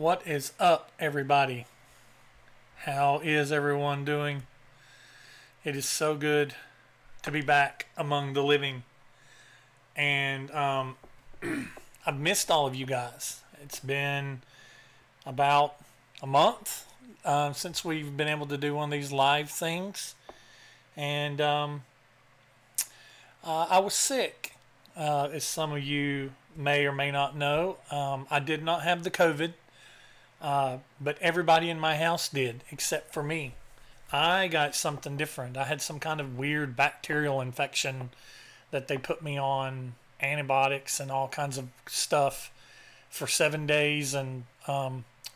What is up, everybody? How is everyone doing? It is so good to be back among the living, and I've missed all of you guys. It's been about a month since we've been able to do one of these live things, and I was sick, as some of you may or may not know. I did not have the COVID. But everybody in my house did, except for me. I got something different. I had some kind of weird bacterial infection that they put me on antibiotics and all kinds of stuff for 7 days. And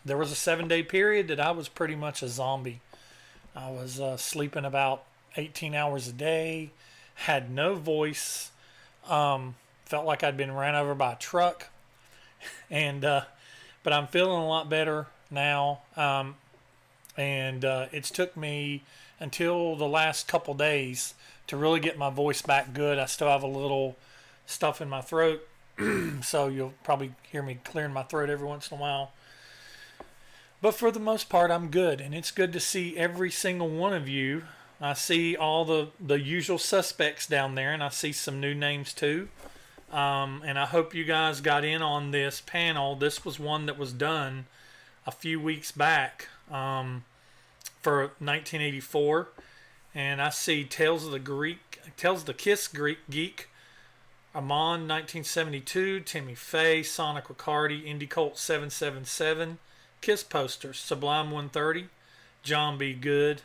there was a 7 day period that I was pretty much a zombie. I was sleeping about 18 hours a day, had no voice, felt like I'd been ran over by a truck. And but I'm feeling a lot better now. And it's took me until the last couple days to really get my voice back good. I still have a little stuff in my throat, so you'll probably hear me clearing my throat every once in a while. But for the most part, I'm good, and it's good to see every single one of you. I see all the usual suspects down there, and I see some new names too. And I hope you guys got in on this panel. This was one that was done a few weeks back for 1984. And I see Tales of the Kiss Geek, Amon 1972, Timmy Faye, Sonic Riccardi, Indie Colt 777, Kiss posters, Sublime 130, John B. Good,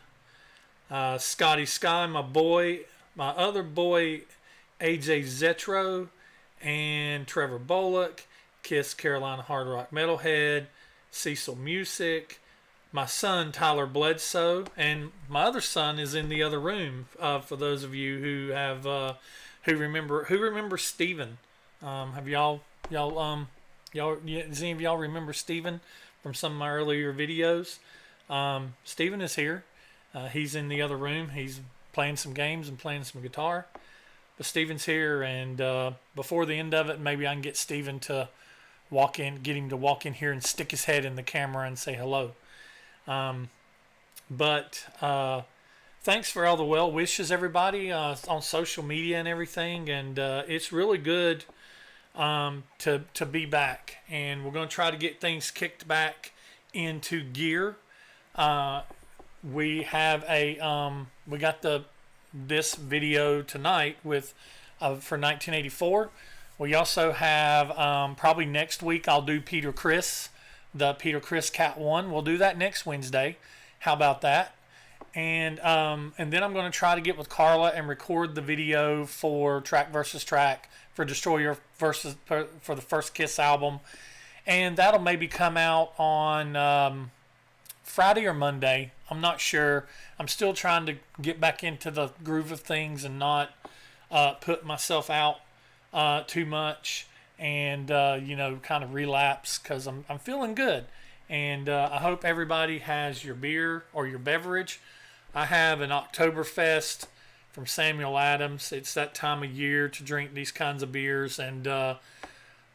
Scotty Sky, my other boy, AJ Zetro, and Trevor Bullock, Kiss Carolina Hard Rock Metalhead, Cecil Music, my son Tyler Bledsoe, and my other son is in the other room. For those of you who have who remember Steven, have y'all does any of y'all remember Steven from some of my earlier videos? Steven is here. He's in the other room. He's playing some games and playing some guitar. But Steven's here, and before the end of it, maybe I can get Steven to get him to walk in here and stick his head in the camera and say hello. But thanks for all the well wishes, everybody, on social media and everything. And it's really good to be back. And we're going to try to get things kicked back into gear. We have we got this video tonight with for 1984. We also have probably next week I'll do the Peter Criss Cat 1. We'll do that next Wednesday. How about that? And then I'm going to try to get with Carla and record the video for Track versus Track for Destroyer versus for the first Kiss album, and that'll maybe come out on Friday or Monday. I'm not sure. I'm still trying to get back into the groove of things and not put myself out too much and kind of relapse, because I'm feeling good. And I hope everybody has your beer or your beverage. I have an Oktoberfest from Samuel Adams. It's that time of year to drink these kinds of beers, and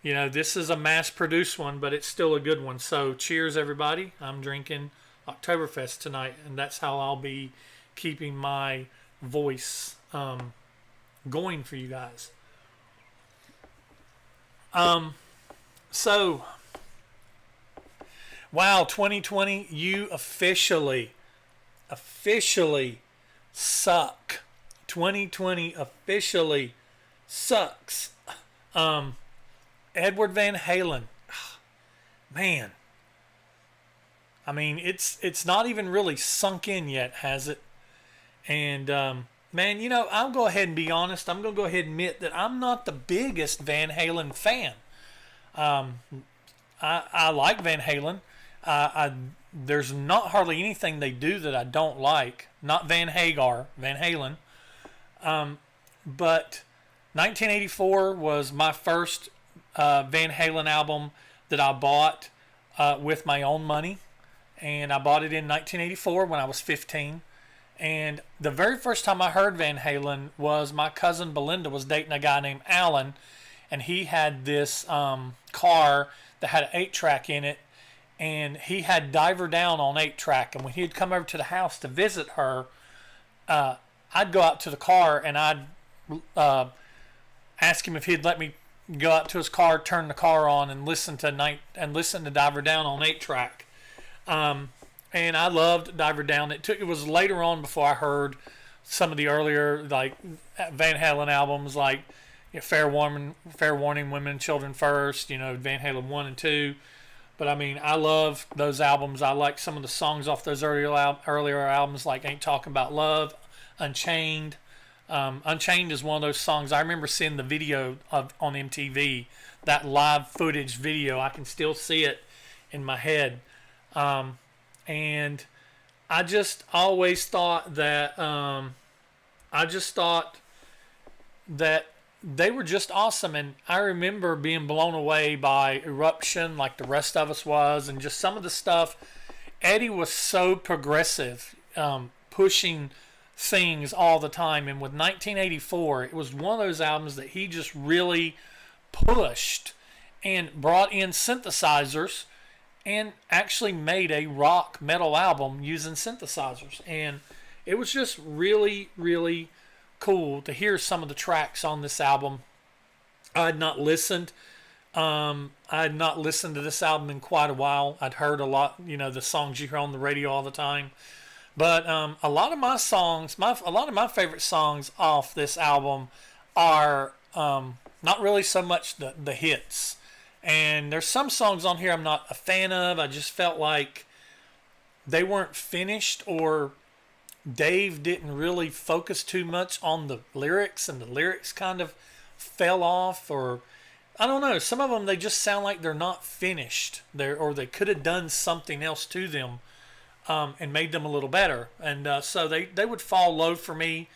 this is a mass-produced one, but it's still a good one. So cheers, everybody. I'm drinking Oktoberfest tonight, and that's how I'll be keeping my voice going for you guys. So, wow, 2020, you officially suck. 2020 officially sucks. Edward Van Halen, man. I mean, it's not even really sunk in yet, has it? And man, I'll go ahead and be honest. I'm going to go ahead and admit that I'm not the biggest Van Halen fan. I like Van Halen. There's not hardly anything they do that I don't like. Not Van Hagar, Van Halen. But 1984 was my first Van Halen album that I bought with my own money. And I bought it in 1984 when I was 15. And the very first time I heard Van Halen was my cousin Belinda was dating a guy named Alan. And he had this car that had an 8-track in it. and he had Diver Down on 8-track. And when he'd come over to the house to visit her, I'd go out to the car and I'd ask him if he'd let me go out to his car, turn the car on, and listen to Diver Down on 8-track. And I loved Diver Down. It was later on before I heard some of the earlier like Van Halen albums, like Fair Warning, Women and Children First. Van Halen 1 and 2. But I mean, I love those albums. I like some of the songs off those earlier albums, like Ain't Talking About Love, Unchained. Unchained is one of those songs. I remember seeing the video on MTV, that live footage video. I can still see it in my head. And I just always thought that they were just awesome. And I remember being blown away by Eruption, like the rest of us was, and just some of the stuff. Eddie was so progressive, pushing things all the time. And with 1984, it was one of those albums that he just really pushed and brought in synthesizers and actually made a rock metal album using synthesizers. And it was just really, really cool to hear some of the tracks on this album. I had not listened to this album in quite a while. I'd heard a lot, the songs you hear on the radio all the time. But a lot of my songs, a lot of my favorite songs off this album are not really so much the hits. And there's some songs on here I'm not a fan of. I just felt like they weren't finished, or Dave didn't really focus too much on the lyrics, and the lyrics kind of fell off, or I don't know. Some of them, they just sound like they're not finished, or they could have done something else to them and made them a little better. And so they would fall low for me.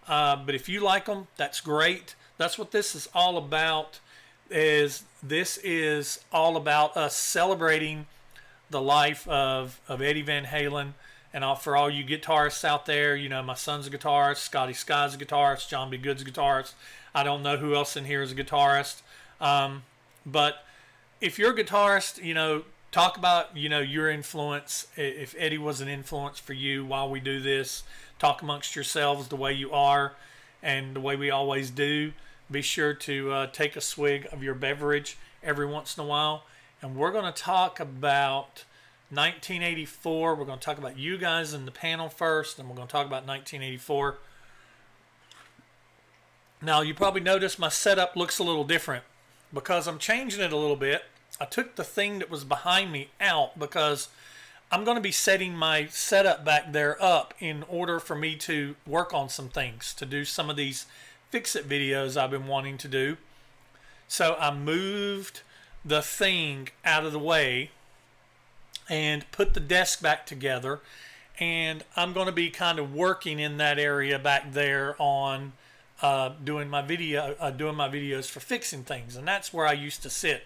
But if you like them, that's great. That's what this is all about. This is all about us celebrating the life of Eddie Van Halen. And for all you guitarists out there, my son's a guitarist, Scotty Sky's a guitarist, John B. Good's a guitarist. I don't know who else in here is a guitarist. But if you're a guitarist, talk about, your influence. If Eddie was an influence for you while we do this, talk amongst yourselves the way you are and the way we always do. Be sure to take a swig of your beverage every once in a while. And we're going to talk about 1984. We're going to talk about you guys in the panel first, and we're going to talk about 1984. Now, you probably noticed my setup looks a little different because I'm changing it a little bit. I took the thing that was behind me out because I'm going to be setting my setup back there up in order for me to work on some things, to do some of these fix-it videos I've been wanting to do. So I moved the thing out of the way and put the desk back together, and I'm going to be kind of working in that area back there on doing my videos for fixing things, and that's where I used to sit.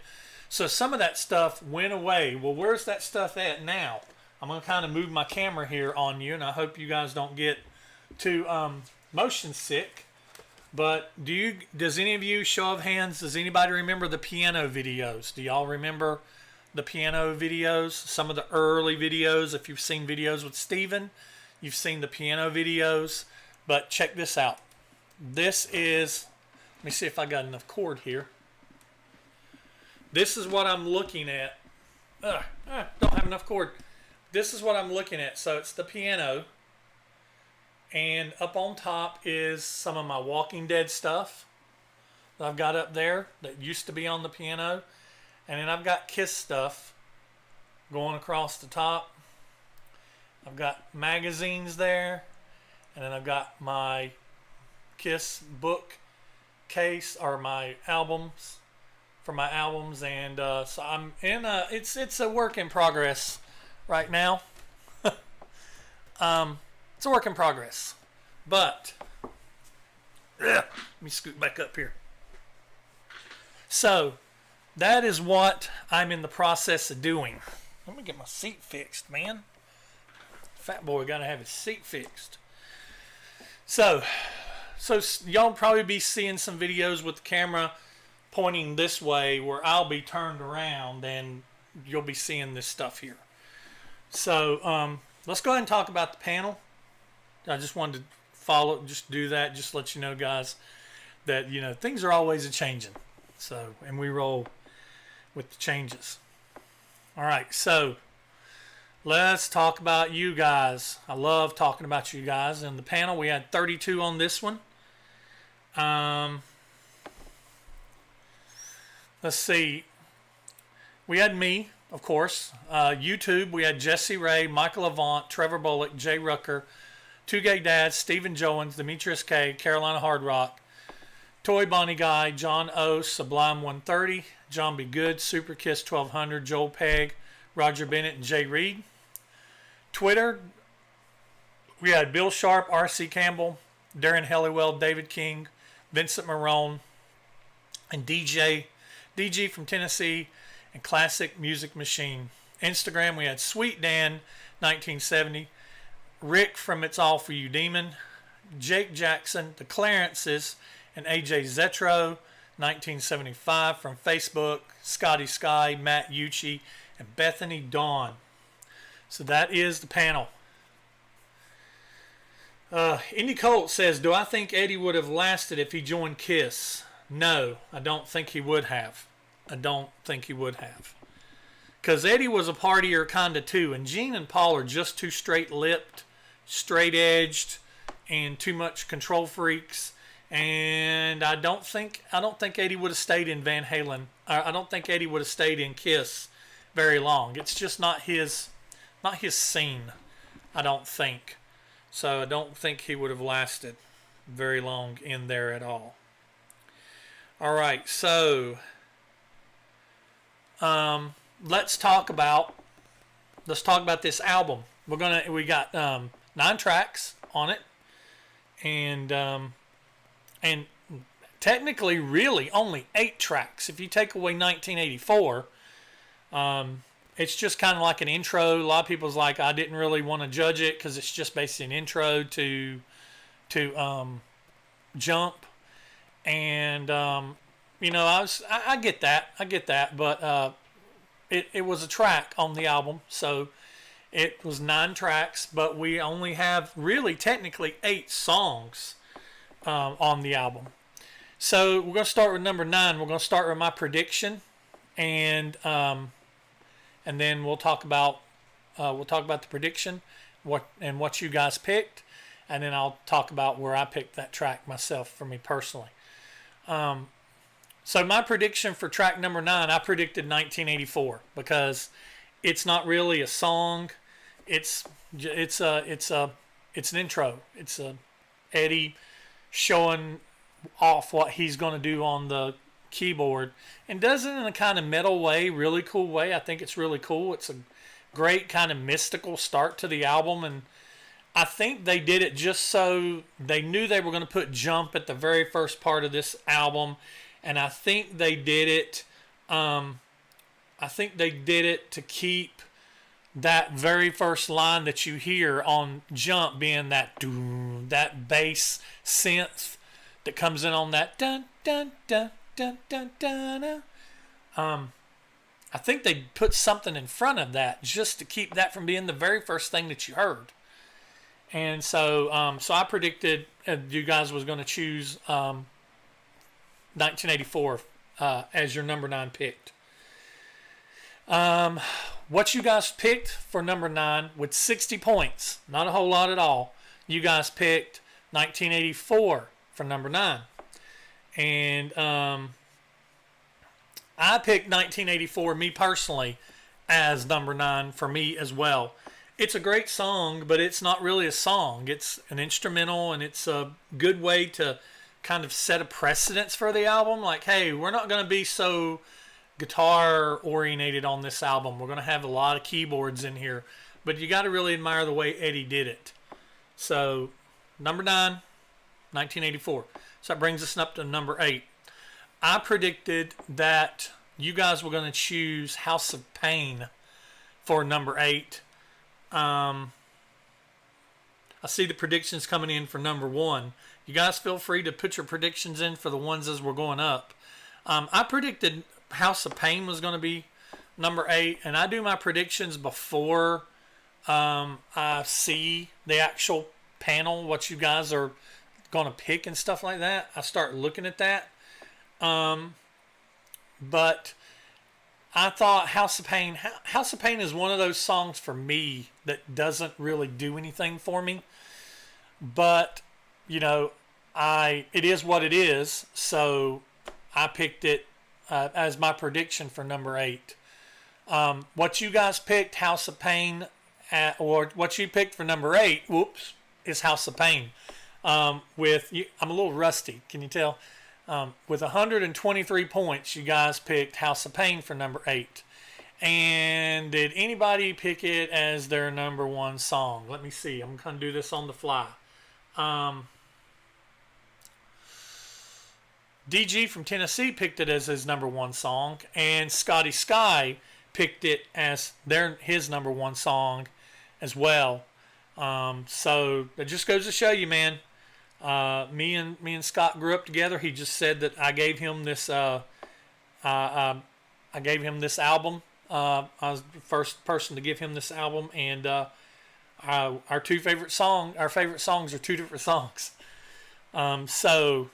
So some of that stuff went away. Well, where's that stuff at now? I'm going to kind of move my camera here on you, and I hope you guys don't get too motion sick. But does any of you, show of hands, does anybody remember the piano videos? Do y'all remember the piano videos? Some of the early videos. If you've seen videos with Steven, you've seen the piano videos. But check this out. This is, let me see if I got enough cord here. This is what I'm looking at. Don't have enough cord. This is what I'm looking at. So it's the piano. And up on top is some of my Walking Dead stuff that I've got up there that used to be on the piano. And then I've got Kiss stuff going across the top. I've got magazines there. And then I've got my Kiss book case, or my albums, for my albums. And so I'm in it's a work in progress right now. It's a work in progress. But let me scoot back up here. So that is what I'm in the process of doing. Let me get my seat fixed, man. Fat boy got to have his seat fixed. So y'all probably be seeing some videos with the camera pointing this way where I'll be turned around and you'll be seeing this stuff here. So let's go ahead and talk about the panel. I just wanted to just do that, just let you know, guys, that things are always a changing. So, and we roll with the changes. All right, so let's talk about you guys. I love talking about you guys. In the panel, we had 32 on this one. Let's see. We had me, of course. YouTube, we had Jesse Ray, Michael Avant, Trevor Bullock, Jay Rucker, Two Gay Dads, Stephen Jones, Demetrius K, Carolina Hard Rock, Toy Bonnie Guy, John O, Sublime 130, John B. Good, Super Kiss 1200, Joel Pegg, Roger Bennett, and Jay Reed. Twitter, we had Bill Sharp, R.C. Campbell, Darren Helliwell, David King, Vincent Marone, and DG from Tennessee, and Classic Music Machine. Instagram, we had Sweet Dan 1970, Rick from It's All For You Demon, Jake Jackson, The Clarences, and AJ Zetro 1975 from Facebook, Scotty Sky, Matt Ucci, and Bethany Dawn. So that is the panel. Indy Colt says, do I think Eddie would have lasted if he joined Kiss? No, I don't think he would have. Because Eddie was a partier kind of too, and Gene and Paul are just too straight-lipped, straight-edged, and too much control freaks. And I don't think Eddie would have stayed in Van Halen. I don't think Eddie would have stayed in Kiss very long. It's just not his scene, I don't think. So I don't think he would have lasted very long in there at all. All right, so let's talk about this album. We got 9 tracks on it, and technically really only 8 tracks. If you take away 1984, it's just kind of like an intro. A lot of people's like, I didn't really want to judge it because it's just basically an intro to Jump, and I get that, but it was a track on the album, so it was 9 tracks, but we only have really technically 8 songs on the album. So we're going to start with number 9. We're going to start with my prediction, and then we'll talk about the prediction, what you guys picked, and then I'll talk about where I picked that track myself for me personally. So my prediction for track number 9, I predicted 1984 because it's not really a song. It's an intro. It's Eddie showing off what he's going to do on the keyboard, and does it in a kind of metal way, really cool way. I think it's really cool. It's a great kind of mystical start to the album, and I think they did it just so they knew they were going to put Jump at the very first part of this album, and I think they did it. To keep that very first line that you hear on Jump being that bass synth that comes in on that dun dun dun dun dun dun. I think they put something in front of that just to keep that from being the very first thing that you heard. And so I predicted you guys was going to choose 1984 as your number 9 picked. What you guys picked for number 9 with 60 points, not a whole lot at all. You guys picked 1984 for number 9. And I picked 1984, me personally, as number 9 for me as well. It's a great song, but it's not really a song. It's an instrumental, and it's a good way to kind of set a precedence for the album. Like, hey, we're not going to be so guitar-oriented on this album. We're going to have a lot of keyboards in here. But you got to really admire the way Eddie did it. So, number 9, 1984. So that brings us up to number 8. I predicted that you guys were going to choose House of Pain for number 8. I see the predictions coming in for number 1. You guys feel free to put your predictions in for the ones as we're going up. I predicted House of Pain was going to be number 8, and I do my predictions before I see the actual panel, what you guys are going to pick and stuff like that. I start looking at that. But I thought House of Pain. House of Pain is one of those songs for me that doesn't really do anything for me. But you know, it is what it is. So I picked it as my prediction for number 8. What you guys picked, House of Pain, or what you picked for number 8. Whoops, is House of Pain. I'm a little rusty. Can you tell? With 123 points, you guys picked House of Pain for number 8. And did anybody pick it as their number 1 song? Let me see. I'm going to do this on the fly. DG from Tennessee picked it as his number 1 song. And Scotty Sky picked it as his number 1 song as well. So it just goes to show you, man. Me and Scott grew up together. He just said that I gave him this. I gave him this album. I was the first person to give him this album, and our favorite songs are 2 different songs. So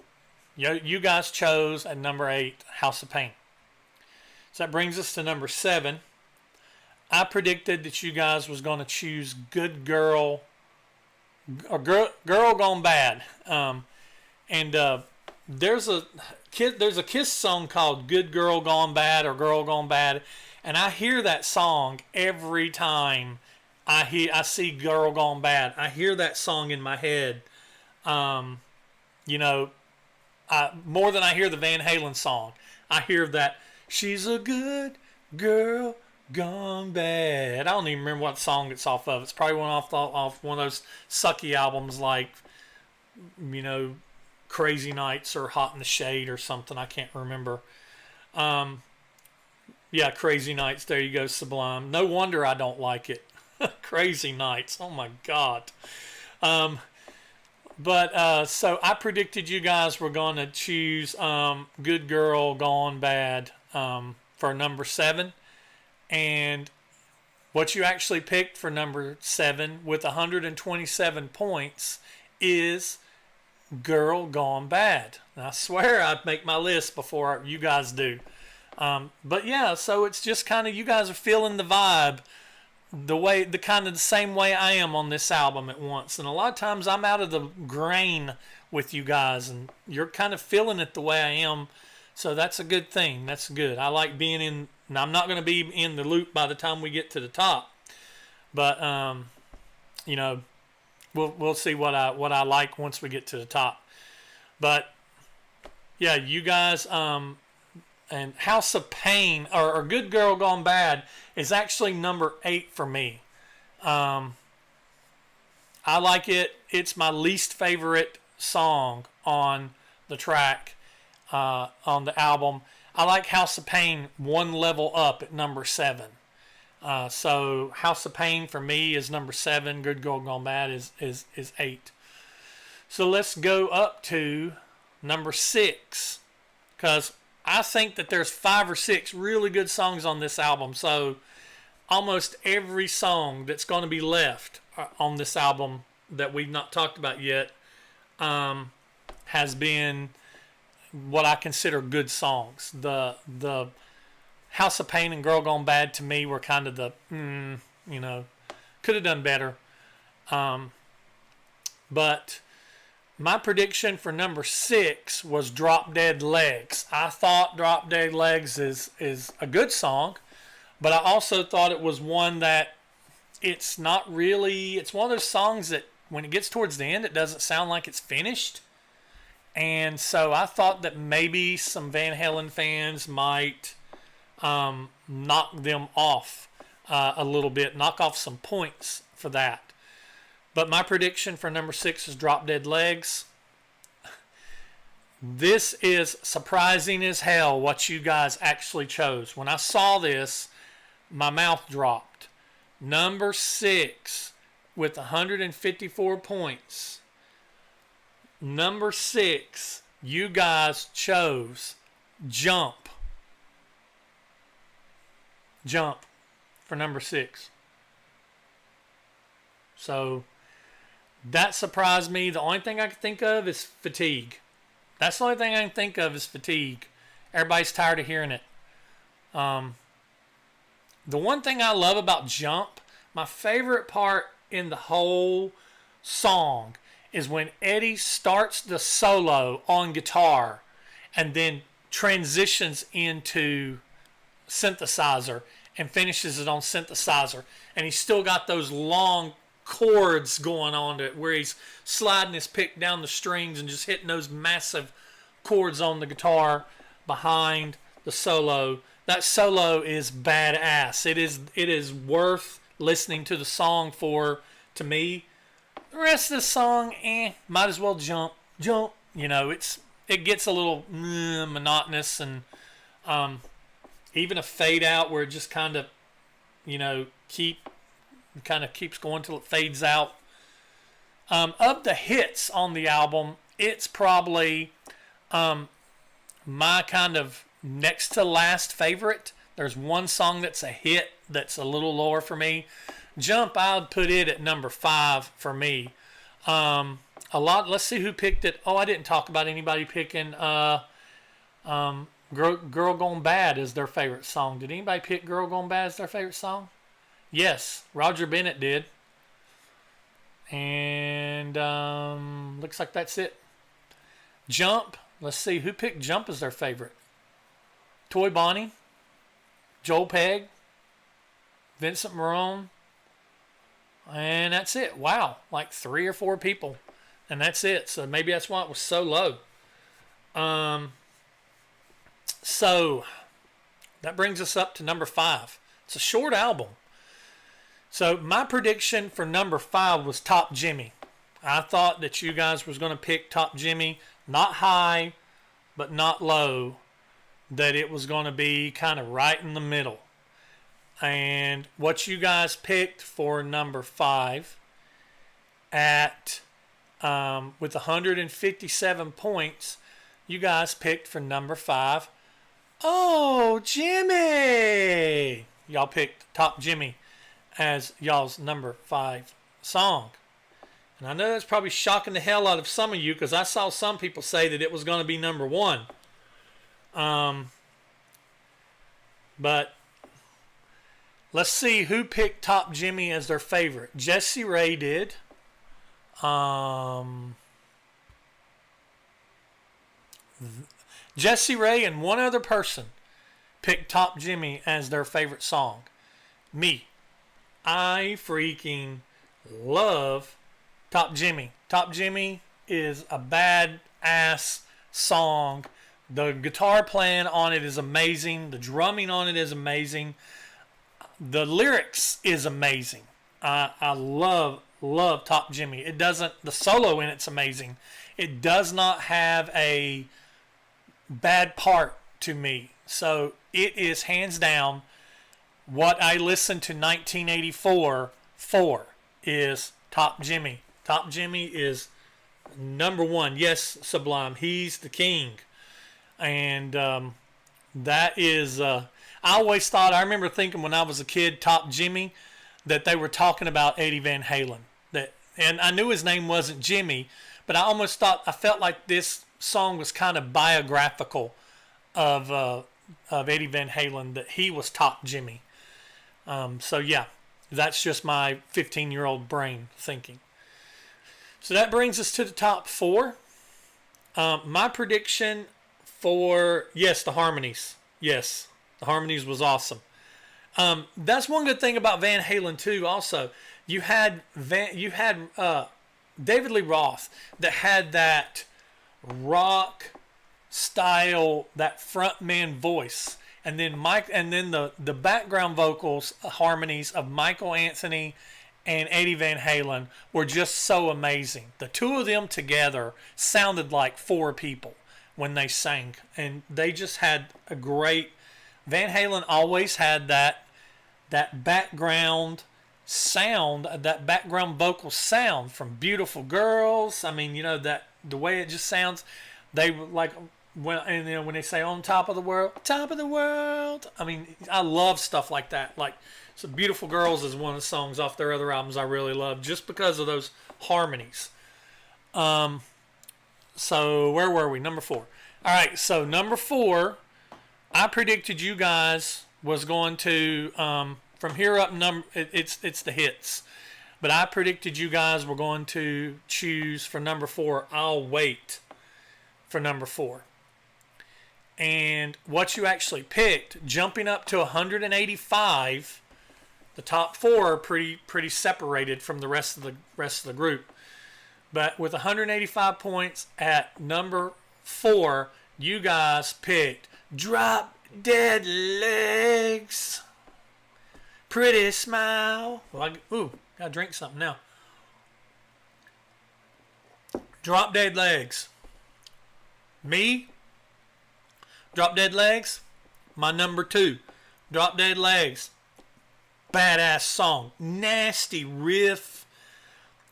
you guys chose at number 8, House of Pain. So that brings us to number 7. I predicted that you guys was going to choose Good Girl. Or girl Gone Bad, there's a Kiss song called Good Girl Gone Bad or Girl Gone Bad, and I hear that song every time I see Girl Gone Bad. I hear that song in my head, more than I hear the Van Halen song. I hear that she's a good girl gone bad. I don't even remember what song it's off of. It's probably one off one of those sucky albums like, Crazy Nights or Hot in the Shade or something. I can't remember. Crazy Nights. There you go, Sublime. No wonder I don't like it. Crazy Nights. Oh my God. So I predicted you guys were going to choose Good Girl Gone Bad for number 7. And what you actually picked for number 7 with 127 points is Girl Gone Bad. And I swear I'd make my list before you guys do. But yeah, so it's just kind of, you guys are feeling the vibe the same way I am on this album at once. And a lot of times I'm out of the grain with you guys and you're kind of feeling it the way I am. So that's a good thing. That's good. I like being in. Now, I'm not going to be in the loop by the time we get to the top, but we'll see what I like once we get to the top. But yeah, you guys and House of Pain or Good Girl Gone Bad is actually number 8 for me. I like it. It's my least favorite song on the track on the album. I like House of Pain one level up at number 7. So House of Pain for me is number 7. Good Girl Gone Bad is 8. So let's go up to number 6. Because I think that there's 5 or 6 really good songs on this album. So almost every song that's going to be left on this album that we've not talked about yet has been what I consider good songs. The House of Pain and Girl Gone Bad to me were kind of the, could have done better. But my prediction for number 6 was Drop Dead Legs. I thought Drop Dead Legs is a good song, but I also thought it was one that it's not really, it's one of those songs that when it gets towards the end, it doesn't sound like it's finished. And so I thought that maybe some Van Halen fans might knock them off a little bit, knock off some points for that. But my prediction for number 6 is Drop Dead Legs. This is surprising as hell what you guys actually chose. When I saw this, my mouth dropped. Number 6 with 154 points. Number 6, you guys chose Jump. Jump for number 6. So that surprised me. The only thing I can think of is fatigue. That's the only thing I can think of is fatigue. Everybody's tired of hearing it. The one thing I love about Jump, my favorite part in the whole song is when Eddie starts the solo on guitar and then transitions into synthesizer and finishes it on synthesizer. And he's still got those long chords going on to it where he's sliding his pick down the strings and just hitting those massive chords on the guitar behind the solo. That solo is badass. It is worth listening to the song for, to me. The rest of the song, might as well jump. You know, it gets a little monotonous, and even a fade out where it just kind of, you know, keeps going till it fades out. Of the hits on the album, it's probably my kind of next to last favorite. There's one song that's a hit that's a little lower for me. Jump, I would put it at number 5 for me. Let's see who picked it. Oh, I didn't talk about anybody picking Girl Gone Bad as their favorite song. Did anybody pick Girl Gone Bad as their favorite song? Yes, Roger Bennett did. And looks like that's it. Jump, let's see who picked Jump as their favorite. Toy Bonnie, Joel Pegg, Vincent Marone, and that's it. Wow, like 3 or 4 people, and that's it. So maybe that's why it was so low. So that brings us up to number 5. It's a short album. So my prediction for number 5 was Top Jimmy. I thought that you guys was going to pick Top Jimmy, not high, but not low. That it was going to be kind of right in the middle. And what you guys picked for number 5 at with 157 points, you guys picked for number 5. Oh, Jimmy! Y'all picked Top Jimmy as y'all's number 5 song. And I know that's probably shocking the hell out of some of you, because I saw some people say that it was going to be number 1. But let's see who picked Top Jimmy as their favorite. Jesse Ray did. Jesse Ray and one other person picked Top Jimmy as their favorite song. Me. I freaking love Top Jimmy. Top Jimmy is a badass song. The guitar playing on it is amazing. The drumming on it is amazing. The lyrics is amazing. I love Top Jimmy. The solo in it's amazing. It does not have a bad part to me. So it is hands down what I listened to 1984 for is Top Jimmy. Top Jimmy is number 1. Yes, Sublime. He's the king. And that is, I always thought, I remember thinking when I was a kid, Top Jimmy, that they were talking about Eddie Van Halen. And I knew his name wasn't Jimmy, but I felt like this song was kind of biographical of Eddie Van Halen, that he was Top Jimmy. So yeah, that's just my 15-year-old brain thinking. So that brings us to the top 4. My prediction for, yes, the harmonies. Yes, the harmonies was awesome. That's one good thing about Van Halen too. Also, you had David Lee Roth that had that rock style, that frontman voice, and then the background vocals harmonies of Michael Anthony and Eddie Van Halen were just so amazing. The two of them together sounded like 4 people when they sang, and they just had a great. Van Halen always had that background sound, that background vocal sound from Beautiful Girls. I mean, you know, that the way it just sounds. They were like when they say on top of the world. I mean, I love stuff like that. Like, so Beautiful Girls is one of the songs off their other albums I really love, just because of those harmonies. So where were we? Number 4. All right. So number 4, I predicted you guys was going to from here up. It's the hits, but I predicted you guys were going to choose for number 4. I'll wait for number 4. And what you actually picked, jumping up to 185, the top 4 are pretty separated from the rest of the group. But with 185 points at number 4, you guys picked Drop Dead Legs. Pretty Smile. Well, gotta drink something now. Drop Dead Legs. Me, Drop Dead Legs, my number 2. Drop Dead Legs. Badass song. Nasty riff.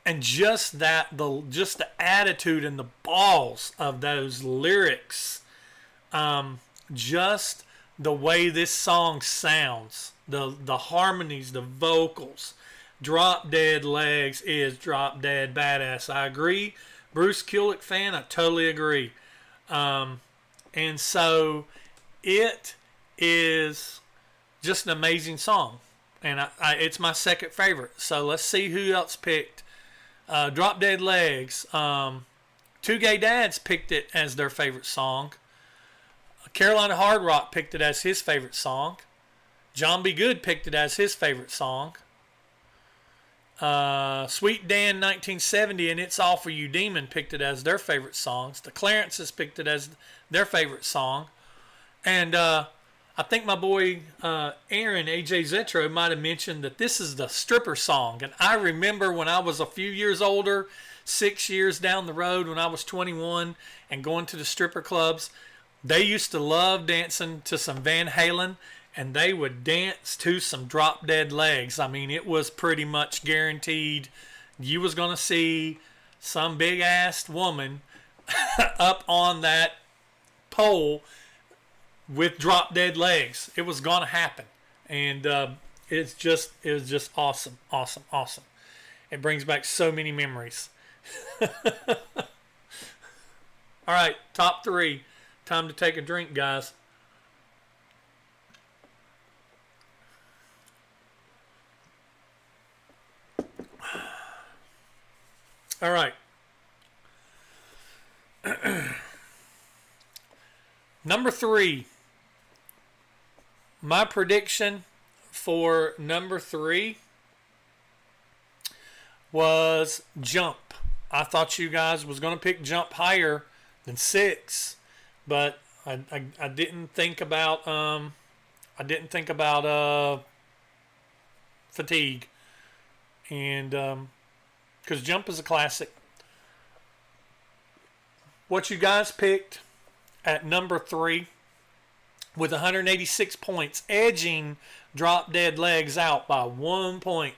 And just the attitude and the balls of those lyrics. Just the way this song sounds. The harmonies, the vocals. Drop Dead Legs is drop dead badass. I agree. Bruce Kulick fan, I totally agree. And so it is just an amazing song. And it's my second favorite. So let's see who else picked Drop Dead Legs. Two Gay Dads picked it as their favorite song. Carolina Hard Rock picked it as his favorite song. John B. Good picked it as his favorite song. Sweet Dan 1970 and It's All For You Demon picked it as their favorite songs. The Clarences picked it as their favorite song. And I think my boy Aaron, AJ Zetro, might have mentioned that this is the stripper song. And I remember when I was a few years older, 6 years down the road when I was 21 and going to the stripper clubs, they used to love dancing to some Van Halen. And they would dance to some Drop Dead Legs. I mean, it was pretty much guaranteed you was going to see some big-assed woman up on that pole with Drop Dead Legs. It was going to happen. And it was just awesome, awesome, awesome. It brings back so many memories. All right, top 3. Time to take a drink, guys. All right. Number 3. My prediction for number 3 was Jump. I thought you guys was going to pick Jump higher than 6, but I didn't think about Fatigue, and because Jump is a classic. What you guys picked at number 3 with 186 points, edging Drop Dead Legs out by 1 point.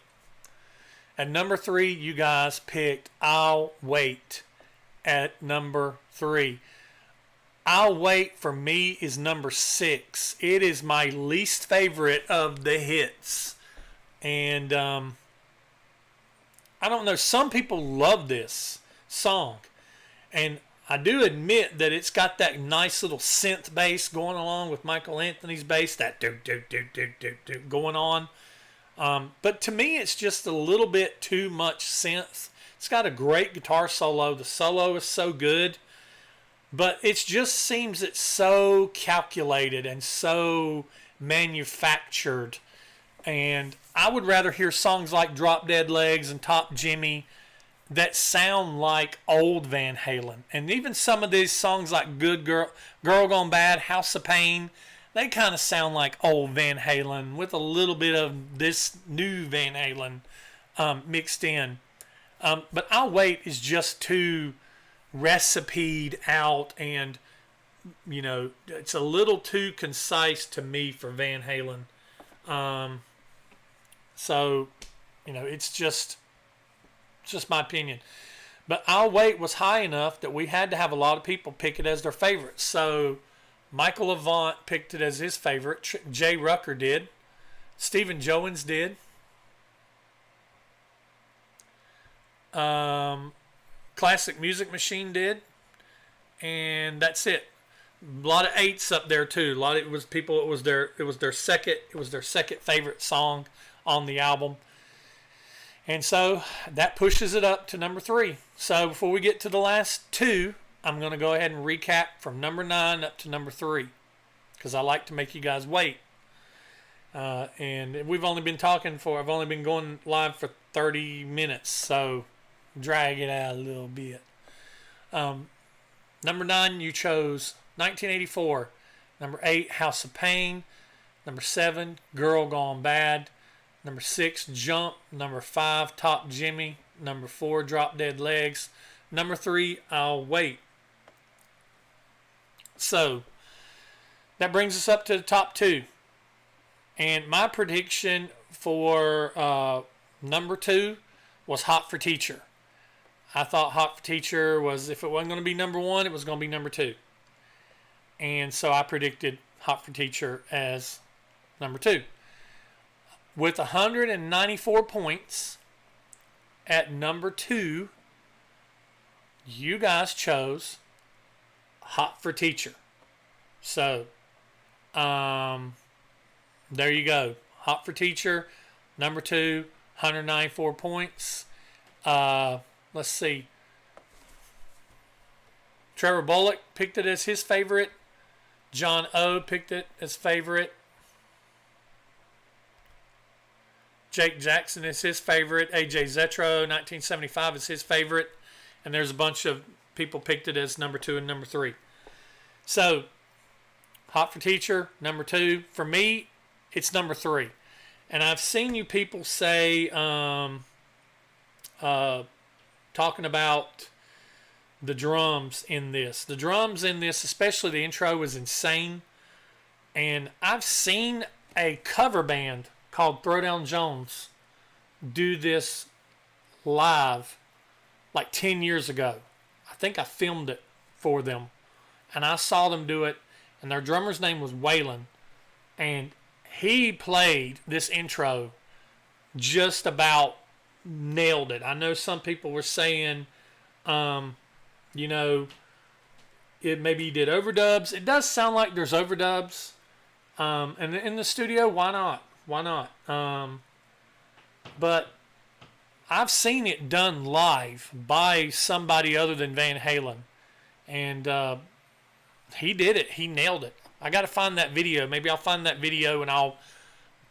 At number 3, you guys picked I'll Wait at number 3. I'll Wait for me is number 6. It is my least favorite of the hits. And I don't know. Some people love this song. And I do admit that it's got that nice little synth bass going along with Michael Anthony's bass. That do going on. But to me, it's just a little bit too much synth. It's got a great guitar solo. The solo is so good. But it just seems it's so calculated and so manufactured. And I would rather hear songs like Drop Dead Legs and Top Jimmy that sound like old Van Halen. And even some of these songs like Good Girl, Girl Gone Bad, House of Pain, they kind of sound like old Van Halen with a little bit of this new Van Halen mixed in. But I'll Wait is just too recipe'd out, and you know, it's a little too concise to me for Van Halen. So, you know, it's just my opinion. But I'll Wait was high enough that we had to have a lot of people pick it as their favorite. So Michael Avant picked it as his favorite. Jay Rucker did. Stephen Jones did. Classic Music Machine did. And that's it. A lot of eights up there too. A lot of it was people. It was their second favorite song on the album. And so that pushes it up to number 3. So before we get to the last 2, I'm going to go ahead and recap from number 9 up to number 3 because I like to make you guys wait. And I've only been going live for 30 minutes, so drag it out a little bit. Number 9, you chose 1984. Number 8, House of Pain. Number 7, Girl Gone Bad. Number 6, Jump. Number 5, Top Jimmy. Number 4, Drop Dead Legs. Number 3, I'll Wait. So that brings us up to the top 2. And my prediction for number 2 was Hot for Teacher. I thought Hot for Teacher was, if it wasn't going to be number 1, it was going to be number 2. And so I predicted Hot for Teacher as number 2. With 194 points at number 2, you guys chose Hot for Teacher. So, there you go. Hot for Teacher, number 2, 194 points. Let's see. Trevor Bullock picked it as his favorite. John O picked it as favorite. Jake Jackson is his favorite. AJ Zetro, 1975, is his favorite. And there's a bunch of people picked it as number 2 and number 3. So, Hot for Teacher, number 2. For me, it's number 3. And I've seen you people say, talking about the drums in this. The drums in this, especially the intro, was insane. And I've seen a cover band called Throwdown Jones do this live like 10 years ago. I think I filmed it for them. And I saw them do it. And their drummer's name was Waylon. And he played this intro just about nailed it. I know some people were saying, it maybe he did overdubs. It does sound like there's overdubs. And in the studio, why not? Why not? But I've seen it done live by somebody other than Van Halen. And he did it. He nailed it. I got to find that video. Maybe I'll find that video and I'll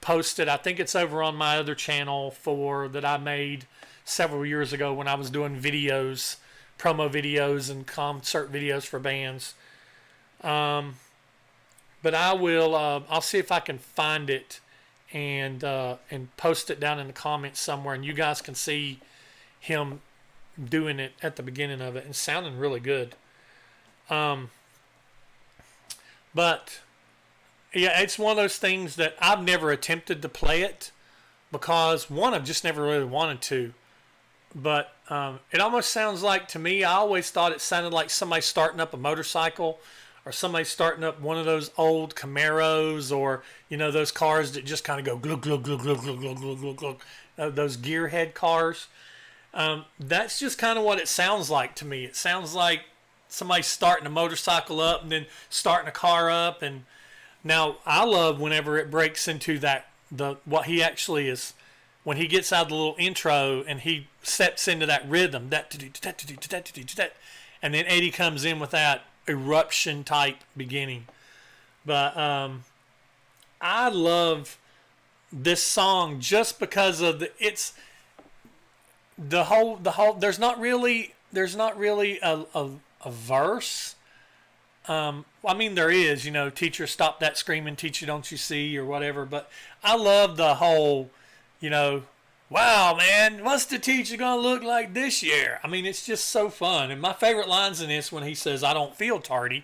post it. I think it's over on my other channel that I made several years ago when I was doing videos, promo videos and concert videos for bands. But I will. I'll see if I can find it and post it down in the comments somewhere, and you guys can see him doing it at the beginning of it and sounding really good. But yeah, it's one of those things that I've never attempted to play it because one, I've just never really wanted to. But it almost sounds like, to me, I always thought it sounded like somebody starting up a motorcycle or somebody starting up one of those old Camaros or, those cars that just kind of go glug, glug, glug, glug, glug, glug, glug, glug, glug, those gearhead cars. That's just kind of what it sounds like to me. It sounds like somebody starting a motorcycle up and then starting a car up. And now I love whenever it breaks into what he actually is, when he gets out of the little intro and he steps into that rhythm, and then Eddie comes in with that eruption type beginning. But I love this song just because of the whole there's not really a verse. I mean, there is, teacher, stop that screaming, teacher, don't you see, or whatever. But I love the whole, wow, man, what's the teacher going to look like this year? I mean, it's just so fun. And my favorite lines in this, when he says, I don't feel tardy.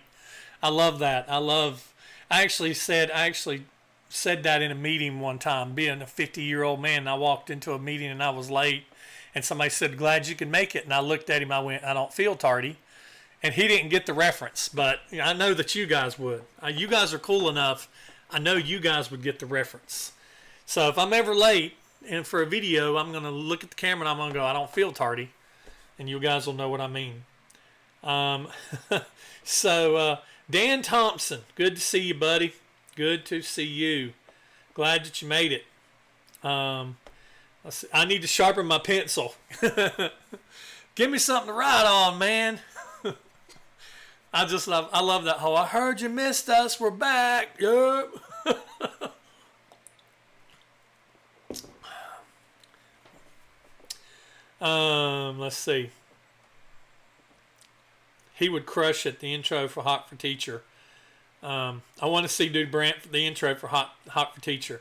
I love that. I actually said that in a meeting one time, being a 50-year-old man. I walked into a meeting and I was late. and somebody said, glad you could make it. And I looked at him, I went, I don't feel tardy. And he didn't get the reference, but I know that you guys would. You guys are cool enough. I know you guys would get the reference. So if I'm ever late and for a video, I'm going to look at the camera and I'm going to go, I don't feel tardy. And you guys will know what I mean. Dan Thompson, good to see you, buddy. Good to see you. Glad that you made it. I need to sharpen my pencil. Give me something to write on, man. I love that whole, I heard you missed us, we're back. Yep. Let's see. He would crush it, the intro for Hot for Teacher. I want to see Dude Brant for the intro for Hot for Teacher.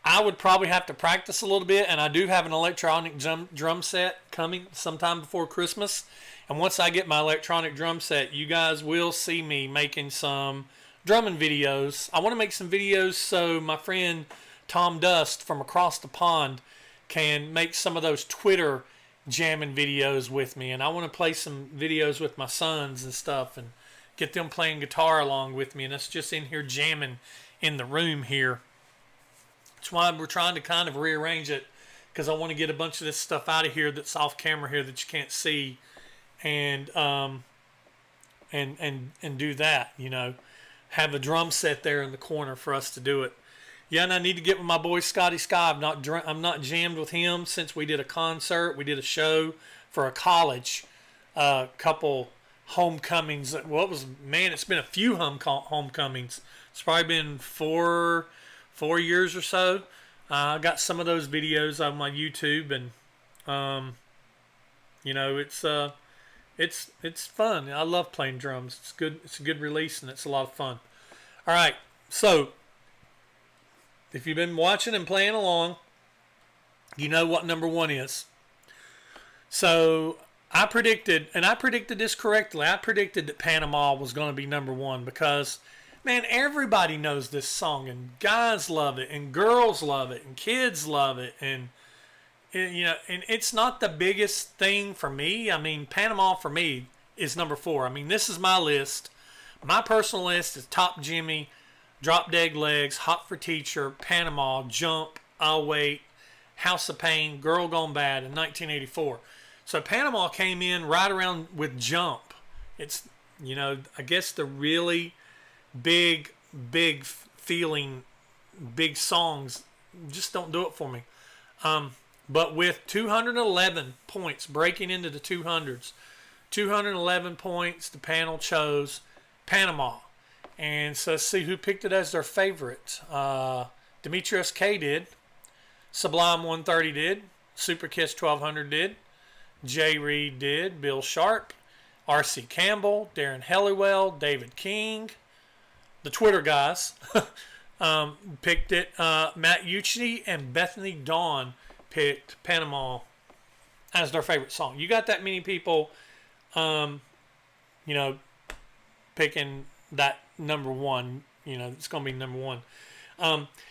I would probably have to practice a little bit, and I do have an electronic drum set coming sometime before Christmas. And once I get my electronic drum set, you guys will see me making some drumming videos. I want to make some videos so my friend Tom Dust from across the pond can make some of those Twitter jamming videos with me. And I want to play some videos with my sons and stuff and get them playing guitar along with me. And us just in here jamming in the room here. That's why we're trying to kind of rearrange it, because I want to get a bunch of this stuff out of here that's off camera here that you can't see, and do that, you know. Have a drum set there in the corner for us to do it. Yeah, and I need to get with my boy Scotty Sky. I'm not jammed with him since we did a concert. We did a show for a college, couple homecomings. Well, it's been a few homecomings. It's probably been four years or so. I got some of those videos on my YouTube, and you know, it's fun. I love playing drums. It's good. It's a good release, and it's a lot of fun. All right, so if you've been watching and playing along, you know what number one is. So I predicted this correctly. I predicted that Panama was going to be number one because, man, everybody knows this song, and guys love it, and girls love it, and kids love it, and you know, and it's not the biggest thing for me. I mean, Panama for me is number 4. I mean, this is my list. My personal list is Top Jimmy, Drop Dead Legs, Hot for Teacher, Panama, Jump, I'll Wait, House of Pain, Girl Gone Bad in 1984. So Panama came in right around with Jump. It's, you know, I guess the really big feeling, big songs just don't do it for me. But with 211 points, breaking into the 200s, 211 points, the panel chose Panama. And so let's see who picked it as their favorite. Demetrius K did. Sublime 130 did. Super Kiss 1200 did. Jay Reed did. Bill Sharp. R.C. Campbell. Darren Helliwell. David King. The Twitter guys picked it. Matt Uchney and Bethany Dawn picked Panama as their favorite song. You got that many people, you know, picking that number one. You know, it's going to be number one.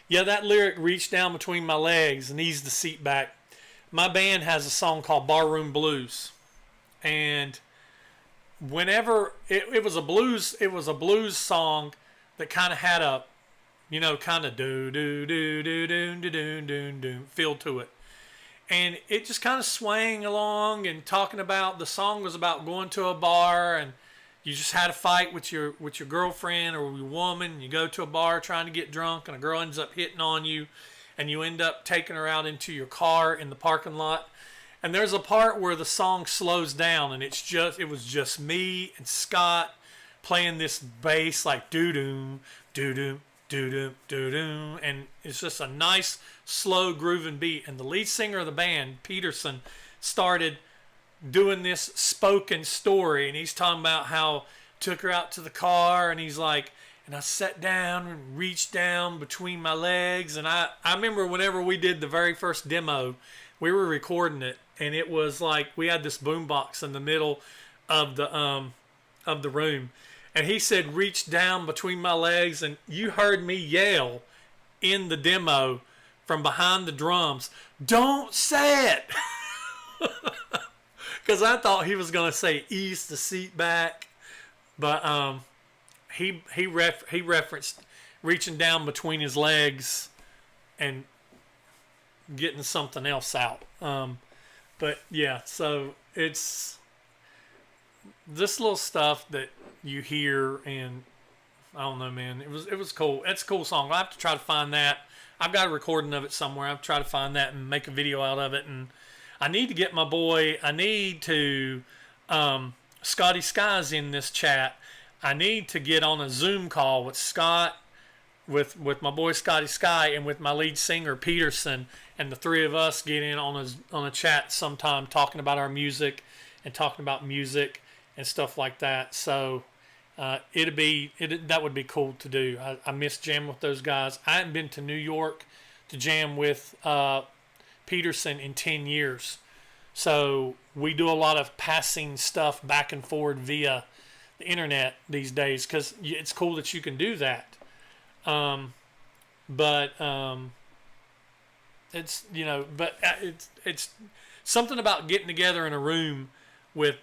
Yeah, that lyric, reach down between my legs and ease the seat back. My band has a song called Barroom Blues. And whenever it was a blues song that kind of had a, you know, kind of do do do do do do do do do feel to it. And it just kind of swang along and talking about, the song was about going to a bar and you just had a fight with your girlfriend or your woman. You go to a bar trying to get drunk and a girl ends up hitting on you and you end up taking her out into your car in the parking lot. And there's a part where the song slows down and it was just me and Scott playing this bass like doo-doo, doo-doo, doo-doo, doo-doo, and it's just a nice slow grooving beat. And the lead singer of the band, Peterson, started doing this spoken story, and he's talking about how took her out to the car, and he's like, and I sat down and reached down between my legs. And I remember whenever we did the very first demo, we were recording it, and it was like we had this boombox in the middle of the room. And he said, reach down between my legs, and you heard me yell in the demo from behind the drums, don't say it. Because I thought he was gonna say ease the seat back, but he referenced reaching down between his legs and getting something else out. But yeah, so it's this little stuff that you hear, and I don't know, man. It was cool. It's a cool song. I have to try to find that. I've got a recording of it somewhere. I'll try to find that and make a video out of it. And I need to get my boy. I need to Scotty Sky's in this chat. I need to get on a Zoom call with Scott, with my boy Scotty Sky, and with my lead singer Peterson, and the three of us get in on a chat sometime, talking about our music and talking about music and stuff like that. So that would be cool to do. I miss jamming with those guys. I haven't been to New York to jam with Peterson in 10 years. So we do a lot of passing stuff back and forward via the internet these days, because it's cool that you can do that. But it's, it's something about getting together in a room with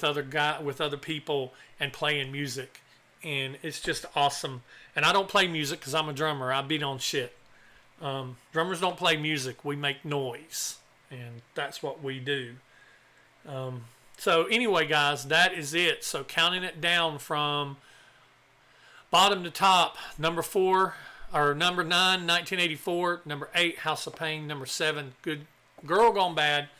other people and playing music, and it's just awesome. And I don't play music because I'm a drummer. I beat on shit. Drummers don't play music. We make noise, and that's what we do. So anyway, guys, that is it. So counting it down from bottom to top: number 4 or number 9, 1984; number 8, House of Pain; number 7, Good Girl Gone Bad;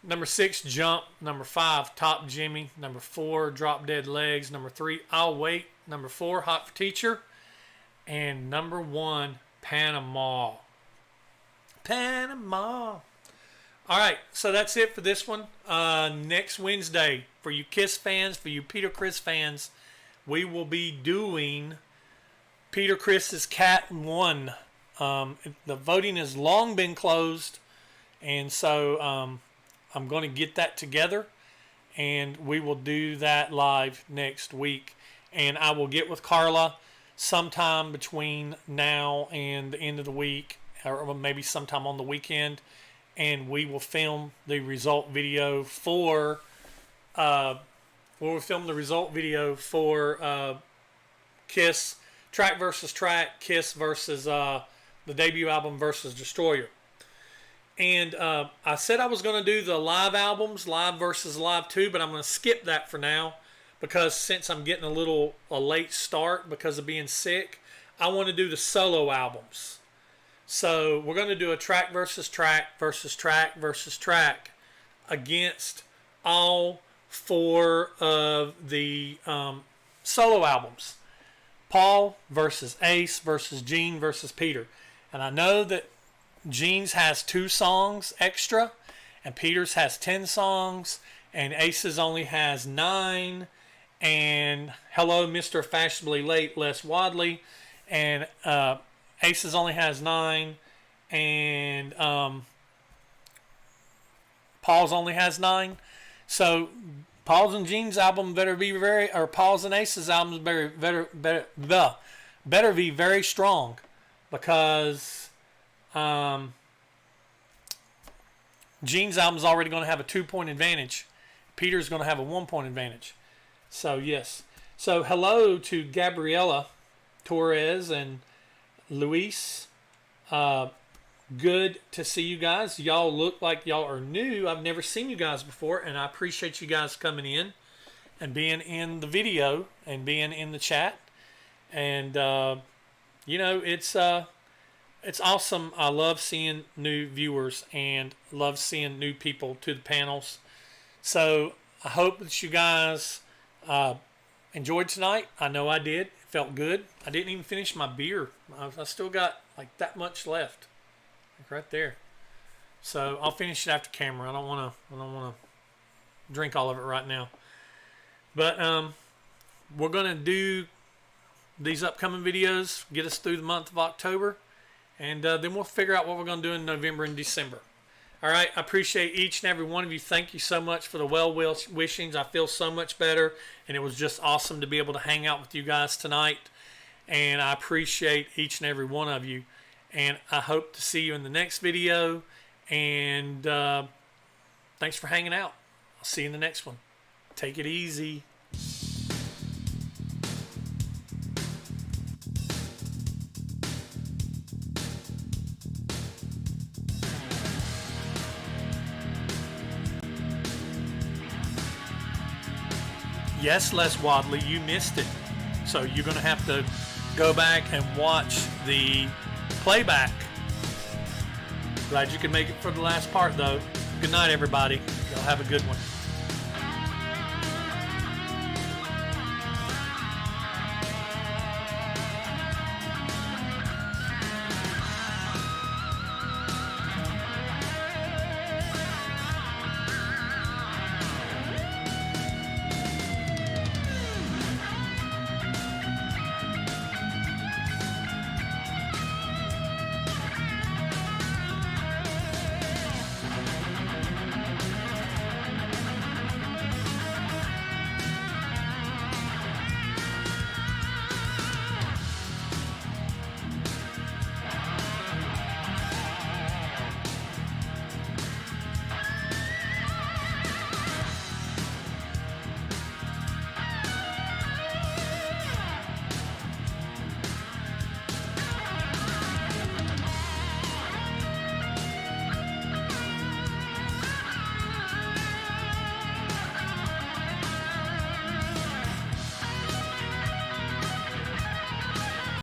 number 6, Jump; number 5, Top Jimmy; number 4, Drop Dead Legs; number 3, I'll Wait; number 4, Hot for Teacher; and number 1, Panama. Panama. All right, so that's it for this one. Next Wednesday, for you Kiss fans, for you Peter Criss fans, we will be doing Peter Criss's Cat 1. The voting has long been closed, and so I'm going to get that together, and we will do that live next week. And I will get with Carla sometime between now and the end of the week, or maybe sometime on the weekend, and we will film the result video for Kiss, track versus track, Kiss versus the debut album versus Destroyer. And I said I was going to do the live albums, live versus live 2, but I'm going to skip that for now, because since I'm getting a late start because of being sick, I want to do the solo albums. So we're going to do a track versus track versus track versus track against all 4 of the solo albums. Paul versus Ace versus Gene versus Peter. And I know that Gene's has 2 songs extra, and Peter's has 10 songs, and Ace's only has 9, and Hello Mr. Fashionably Late, Les Wadley, and Ace's only has 9, and Paul's only has 9. So Paul's and Gene's album better be Paul's and Ace's albums better be very strong, because Gene's album's already going to have a 2-point advantage. Peter's going to have a 1-point advantage. So yes. So hello to Gabriela Torres and Luis. Good to see you guys. Y'all look like y'all are new. I've never seen you guys before, and I appreciate you guys coming in and being in the video and being in the chat. And it's awesome. I love seeing new viewers and love seeing new people to the panels. So I hope that you guys enjoyed tonight. I know I did. It felt good. I didn't even finish my beer. I still got like that much left, like right there. So I'll finish it after camera. I don't want to drink all of it right now. But we're gonna do these upcoming videos, get us through the month of October, and then we'll figure out what we're gonna do in November and December. All right, I appreciate each and every one of you. Thank you so much for the well wishings. I feel so much better, and it was just awesome to be able to hang out with you guys tonight. And I appreciate each and every one of you. And I hope to see you in the next video. And thanks for hanging out. I'll see you in the next one. Take it easy. Yes, Les Wadley, you missed it. So you're going to have to go back and watch the playback. Glad you could make it for the last part, though. Good night, everybody. Y'all have a good one.